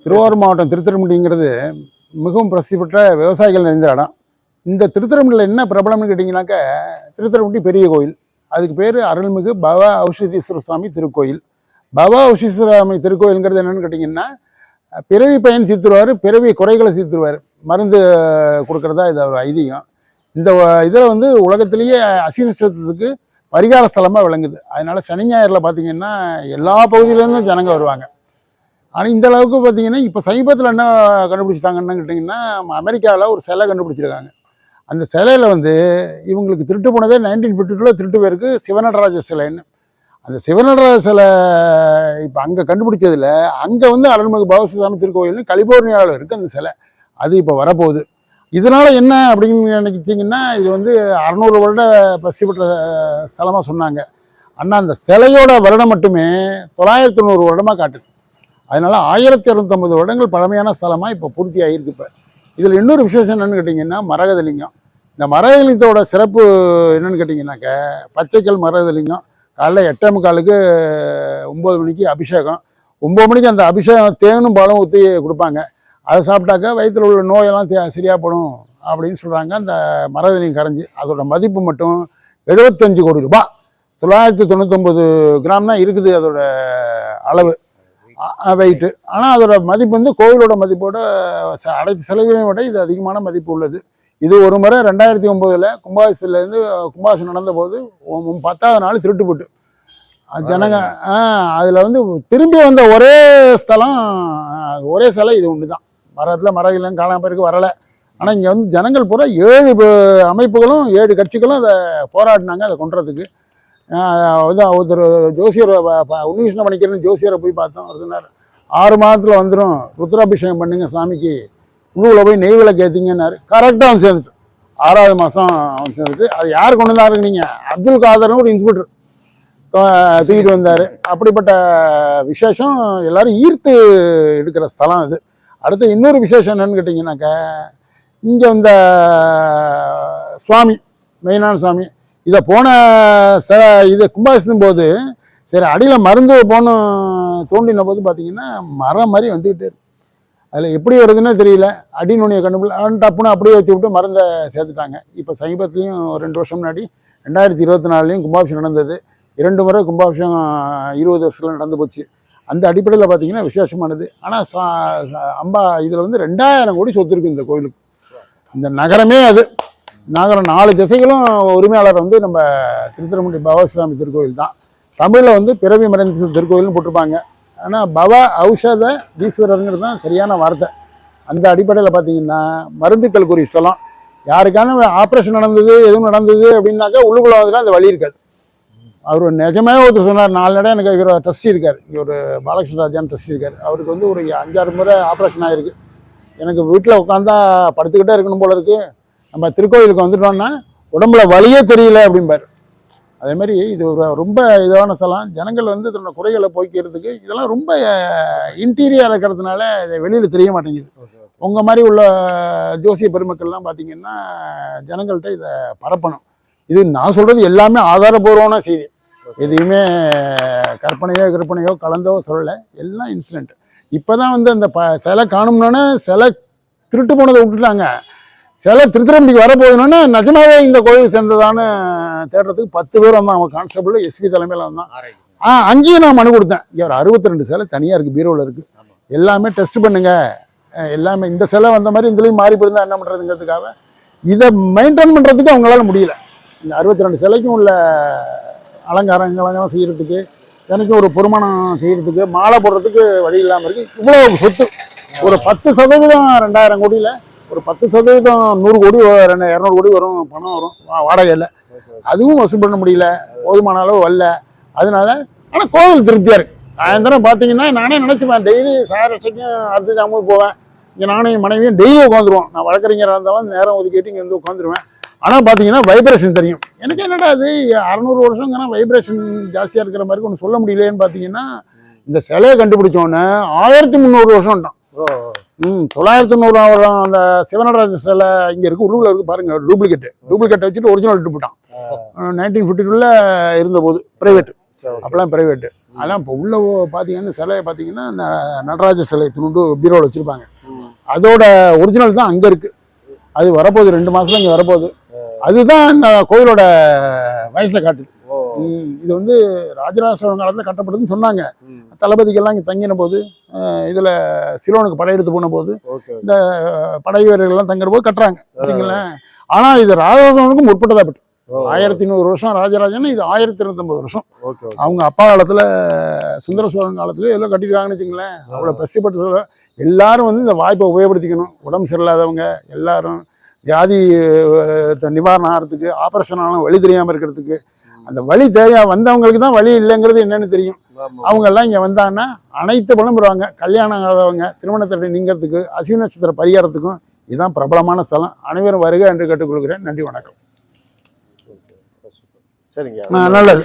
திருவாரூர் மாவட்டம் திருத்துறைப்பூண்டிங்கிறது மிகவும் பிரசித்தி பெற்ற விவசாயிகள் நிறைந்த இடம். இந்த திருத்துறைப்பூண்டியில் என்ன பிரபலம்னு கேட்டிங்கனாக்கா, திருத்துறைப்பூண்டி பெரிய கோயில், அதுக்கு பேர் அருள்மிகு பவ ஔஷதீஸ்வர சுவாமி திருக்கோயில். பவ ஔஷதீஸ்வர சுவாமி திருக்கோயிலுங்கிறது என்னென்னு கேட்டிங்கன்னா, பிறவி பயன் தீர்த்துருவார், பிறவி குறைகளை தீர்த்துருவார், மருந்து கொடுக்குறதா இது ஒரு ஐதீகம். இந்த இதில் வந்து உலகத்திலேயே அஸ்வினி நட்சத்திரத்துக்கு பரிகார ஸ்தலமாக விளங்குது. அதனால் சனி ஞாயிறில் பார்த்திங்கன்னா எல்லா பகுதியிலேருந்தும் ஜனங்க வருவாங்க. ஆனால் இந்த அளவுக்கு பார்த்தீங்கன்னா இப்போ சமீபத்தில் என்ன கண்டுபிடிச்சிட்டாங்கன்னு கேட்டிங்கன்னா, அமெரிக்காவில் ஒரு சிலை கண்டுபிடிச்சிருக்காங்க. அந்த சிலையில் வந்து இவங்களுக்கு திருட்டு போனதே 1952 திருட்டு பேருக்கு சிவநடராஜ சிலைன்னு. அந்த சிவநடராஜ சிலை இப்போ அங்கே கண்டுபிடிச்சதில் அங்கே வந்து அருள்மிகு பவசாமி திருக்கோயில்னு கலிபோர்னியாவில் இருக்குது அந்த சிலை. அது இப்போ வரப்போகுது. இதனால் என்ன அப்படின்னு நினைச்சிங்கன்னா, இது வந்து 600 வருட பிரசித்தி பெற்ற ஸ்தலமாக சொன்னாங்க. ஆனால் அந்த சிலையோட வருடம் மட்டுமே 990 வருடமாக காட்டுது. அதனால் 1250 வருடங்கள் பழமையான ஸ்தலமாக இப்போ பூர்த்தி ஆகியிருக்கு. இப்போ இதில் இன்னொரு விசேஷம் என்னென்னு கேட்டிங்கன்னா, மரகதலிங்கம். இந்த மரகதலிங்கத்தோட சிறப்பு என்னென்னு கேட்டிங்கன்னாக்க, பச்சைக்கல் மரகதலிங்கம் காலைல 8:45 9 மணிக்கு அபிஷேகம். 9 மணிக்கு அந்த அபிஷேகம் தேனும் பாலும் ஊற்றி கொடுப்பாங்க. அதை சாப்பிட்டாக்கா வயிற்றில் உள்ள நோயெல்லாம் சரியாக போடும் அப்படின்னு சொல்கிறாங்க. அந்த மரகதலிங்கம் கரைஞ்சி அதோட மதிப்பு மட்டும் 75 கோடி ரூபாய், 999 கிராம் தான் இருக்குது அதோட அளவு வெயிட்டு. ஆனால் அதோட மதிப்பு வந்து கோவிலோட மதிப்போட அனைத்து சிலைகளையும் விட இது அதிகமான மதிப்பு உள்ளது. இது ஒரு முறை 2009 கும்பாபிஷேகத்துலேருந்து கும்பாபிஷேகம் நடந்தபோது 10ஆவது நாள் திருட்டு போட்டு ஜனங்க அதில் வந்து திரும்பி வந்த ஒரே ஸ்தலம், ஒரே சிலை இது ஒன்று தான். மரத்தில் மரகிலம் காலம் பேருக்கு வரலை. ஆனால் இங்கே வந்து ஜனங்கள் பூரா 7 அமைப்புகளும் 7 கட்சிகளும் அதை போராடினாங்க அதை கொண்டுறதுக்கு. ஒருத்தர் ஜோசியர் உன்னிகிருஷ்ண மணிக்கிறன்னு ஜோசியரை போய் பார்த்தோம். அவர் சொன்னார், 6 மாதத்தில் வந்துடும், ருத்ராபிஷேகம் பண்ணுங்க சாமிக்கு, உள்ளுக்குள்ளே போய் நெய் விளக்கு ஏற்றிங்கன்னாரு. கரெக்டாக அவன் சேர்ந்துட்டு 6வது மாதம் அவன் சேர்ந்துட்டு. அது யார் கொண்டு வந்தாருங்க? நீங்கள் அப்துல் காதர்னு ஒரு இன்ஸ்பெக்டர் தூக்கிட்டு வந்தார். அப்படிப்பட்ட விசேஷம் எல்லாரும் ஈர்த்து எடுக்கிற ஸ்தலம் இது. அடுத்து இன்னொரு விசேஷம் என்னன்னு கேட்டிங்கனாக்கா, இங்கே இந்த சுவாமி மெயினான சுவாமி இதை போன இதை கும்பாபிஷேகம் போது சரி அடியில் மருந்து தோண்டின போது பார்த்தீங்கன்னா மரம் மாதிரி வந்துக்கிட்டே இருக்கு. அதில் எப்படி வருதுன்னே தெரியல. அடி நுனியை கண்டுபிடி டப்புன்னு அப்படியே வச்சு விட்டு மருந்தை சேர்த்துட்டாங்க. இப்போ சமீபத்துலேயும் 2 வருஷம் முன்னாடி 2024 கும்பாபிஷேகம் நடந்தது. 2 முறை கும்பாபிஷேகம் 20 வருஷத்தில் நடந்து போச்சு. அந்த அடிப்படையில் பார்த்தீங்கன்னா விசேஷமானது. ஆனால் அம்பா இதில் வந்து 2000 கோடி சொத்து இருக்குது இந்த கோயிலுக்கு. இந்த நகரமே அது நகரம் 4 திசைகளும் உரிமையாளர் வந்து நம்ம திருத்துறைப்பூண்டி பவசாமி திருக்கோயில் தான். தமிழில் வந்து பிறவி மறைந்த திருக்கோயில்னு போட்டிருப்பாங்க. ஆனால் பவ ஔஷத ஈஸ்வரருங்கிறது தான் சரியான வார்த்தை. அந்த அடிப்படையில் பார்த்தீங்கன்னா மருந்துக்களுக்குரிய ஸ்தலம். யாருக்கான ஆப்ரேஷன் நடந்தது எதுவும் நடந்தது அப்படின்னாக்கா உள்ளுக்குள்ள வந்துட்டு அந்த வழி இருக்காது. அவர் நிஜமே ஒருத்தர் சொன்னார், 4 இடம் எனக்கு இவர் ட்ரஸ்டி இருக்கார், இங்கே ஒரு பாலகிருஷ்ண ராஜான்னு ட்ரஸ்டி இருக்கார். அவருக்கு வந்து ஒரு 5-6 முறை ஆப்ரேஷன் ஆகிருக்கு. எனக்கு வீட்டில் உட்காந்தா படுத்துக்கிட்டே இருக்கணும் போல இருக்குது, நம்ம திருக்கோயிலுக்கு வந்துட்டோன்னா உடம்புல வலியே தெரியல அப்படிம்பார். அதேமாதிரி இது ஒரு ரொம்ப இதான ஸ்தலம். ஜனங்கள் வந்து இதோட குறைகளை போய்க்கிறதுக்கு இதெல்லாம் ரொம்ப இன்டீரியர் இருக்கிறதுனால இதை வெளியில் தெரிய மாட்டேங்குது. உங்கள் மாதிரி உள்ள ஜோசிய பெருமக்கள்லாம் பார்த்திங்கன்னா ஜனங்கள்கிட்ட இதை பரப்பணும். இது நான் சொல்கிறது எல்லாமே ஆதாரபூர்வமான செய்தி, எதையுமே கற்பனையோ கலந்தோ சொல்லலை, எல்லாம் இன்சிடென்ட். இப்போ தான் வந்து அந்த சிலை காணும்னோன்னே சிலை திருட்டு போனதை விட்டுட்டாங்க. சிலை திருத்துறைப்பூண்டிக்கு வரப்போகுதுன்னொன்னே நிஜமாவே இந்த கோயில் சேர்ந்ததான்னு தேடுறதுக்கு 10 பேர் வந்தான். அவங்க கான்ஸ்டபிள் எஸ்பி தலைமையில் வந்தான். அங்கேயும் நான் மனு கொடுத்தேன். இங்கே ஒரு 62 சிலை தனியாக இருக்குது, பீரோவில் இருக்குது, எல்லாமே டெஸ்ட் பண்ணுங்க, எல்லாமே இந்த சிலை வந்த மாதிரி இதுலேயும் மாறி போயிருந்தா என்ன பண்ணுறதுங்கிறதுக்காக இதை மெயின்டைன் பண்ணுறதுக்கு அவங்களால முடியல. இந்த 62 சிலைக்கும் உள்ள அலங்காரம் செய்கிறதுக்கு, எனக்கு ஒரு பொறுமானம் செய்கிறதுக்கு, மாலை போடுறதுக்கு வழி இல்லாமல் இருக்குது. இவ்வளோ சொத்து ஒரு 10% 2000 கோடியில் ஒரு 10% 100 கோடி 200 கோடி வரும், பணம் வரும் வாடகையில். அதுவும் வசூல் பண்ண முடியல, போதுமான அளவு வரல. அதனால ஆனால் கோவில் திருப்தியாக இருக்குது. சாயந்தரம் பார்த்தீங்கன்னா நானே நினச்சிப்பேன், டெய்லி சாயரட்சைக்கும் அடுத்த ஜாமுக்கு போவேன். இங்கே நானும் என் மனைவியும் டெய்லி உட்காந்துருவோம். நான் வழக்கறிஞராக இருந்தாலும் நேரம் ஒதுக்கிட்டு இங்கே வந்து உட்காந்துருவேன். ஆனால் பார்த்தீங்கன்னா வைப்ரேஷன் தெரியும். எனக்கு என்னடா அது 600 வருஷங்கன்னா வைப்ரேஷன் ஜாஸ்தியாக இருக்கிற மாதிரி ஒன்று சொல்ல முடியலேன்னு பார்த்தீங்கன்னா, இந்த சிலையை கண்டுபிடிச்சோன்னே 1300 வருஷம்ட்டான். 990 அந்த சிவநடராஜ சிலை இங்கே இருக்குது, உள்ளூரில் இருக்குது பாருங்கள். டூப்ளிகேட்டை வச்சுட்டு ஒரிஜினல் விட்டு போட்டான். 1952 இருந்தபோது பிரைவேட்டு. சரி, அப்பெல்லாம் பிரைவேட்டு. அதெல்லாம் இப்போ உள்ள பார்த்தீங்கன்னா சிலையை பார்த்தீங்கன்னா அந்த நடராஜ சிலை துணுண்டு பீரோவில் வச்சுருப்பாங்க. ம். அதோட ஒரிஜினல் தான் அங்கே இருக்குது. அது வரப்போகுது 2 மாதத்துல இங்கே வரப்போகுது. அதுதான் இந்த கோயிலோட வயசை காட்டுது. ஓ. இது வந்து ராஜராஜ சோழன் காலத்தில் கட்டப்பட்டதுன்னு சொன்னாங்க. ம். தளபதிகள்லாம் இங்கே தங்கின போது, இதில் சிலோனுக்கு படையெடுத்து போன போது ஓகே. இந்த படை வீரர்கள்லாம் தங்குற போது கட்டுறாங்க வச்சுங்களேன். ஆனால் இது ராஜராஜ சோழனுக்கு முற்பட்டதாக பட்டு ஓ. 1100 வருஷம் ராஜராஜன், இது 1029 வருஷம். ஓகே. அவங்க அப்பா காலத்தில் சுந்தர சோழன் காலத்துல எல்லாம் கட்டிருக்காங்கன்னு வச்சுங்களேன். அவ்வளோ பிரசிப்பட்ட சொல்ல எல்லாரும் வந்து இந்த வாய்ப்பை உபயோகப்படுத்திக்கணும். உடம்பு சரியில்லாதவங்க எல்லாரும் வியாதி நிவாரணம் ஆகிறதுக்கு, ஆப்ரேஷன் ஆனாலும் வழி தெரியாமல் இருக்கிறதுக்கு, அந்த வழி வந்தவங்களுக்கு தான் வழி இல்லைங்கிறது என்னன்னு தெரியும். அவங்கெல்லாம் இங்கே வந்தாங்கன்னா அனைத்து பலம் பெறுவாங்க. கல்யாணம் ஆகாதவங்க திருமணத்தடை நீங்கிறதுக்கு, அஸ்வினி நட்சத்திர பரிகாரத்துக்கும் இதுதான் பிரபலமான ஸ்தலம். அனைவரும் வருக என்று கேட்டுக்கொள்கிறேன். நன்றி, வணக்கம். சரிங்க. நல்லது.